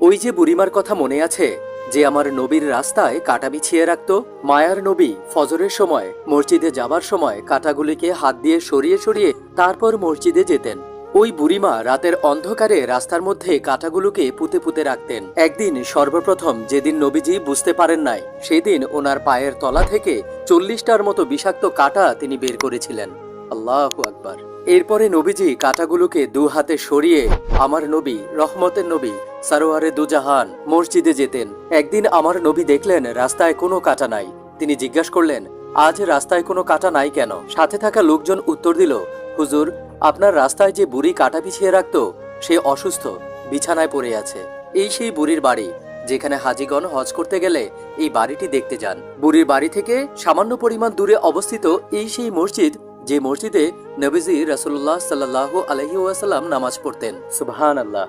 ওই যে বুড়িমার কথা মনে আছে, যে আমার নবীর রাস্তায় কাঁটা বিছিয়ে রাখত? মায়ার নবী ফজরের সময় মসজিদে যাবার সময় কাঁটাগুলিকে হাত দিয়ে সরিয়ে সরিয়ে তারপর মসজিদে যেতেন। ওই বুড়িমা রাতের অন্ধকারে রাস্তার মধ্যে কাঁটাগুলোকে পুঁতে পুঁতে রাখতেন। একদিন সর্বপ্রথম যেদিন নবীজি বুঝতে পারেন নাই, সেদিন ওনার পায়ের তলা থেকে 40টার মতো বিষাক্ত কাঁটা তিনি বের করেছিলেন। আল্লাহু আকবার। এরপরে নবীজি কাঁটাগুলোকে দু হাতে সরিয়ে আমার নবী, রহমতের নবী, সারোয়ারে দুজাহান মসজিদে যেতেন। একদিন আমার নবী দেখলেন রাস্তায় কোনো কাঁটা নাই। তিনি জিজ্ঞাসা করলেন, আজ রাস্তায় কোনো কাঁটা নাই কেন? সাথে থাকা লোকজন উত্তর দিল, হুজুর, আপনার রাস্তায় যে বুড়ি কাঁটা বিছিয়ে রাখত, সে অসুস্থ, বিছানায় পড়ে আছে। এই সেই বুড়ির বাড়ি, যেখানে হাজিগণ হজ করতে গেলে এই বাড়িটি দেখতে যান। বুড়ির বাড়ি থেকে সামান্য পরিমাণ দূরে অবস্থিত এই সেই মসজিদ, যে মসজিদে নবীজি রাসূলুল্লাহ সাল্লাল্লাহু আলাইহি ওয়াসাল্লাম নামাজ পড়তেন। সুবহানাল্লাহ।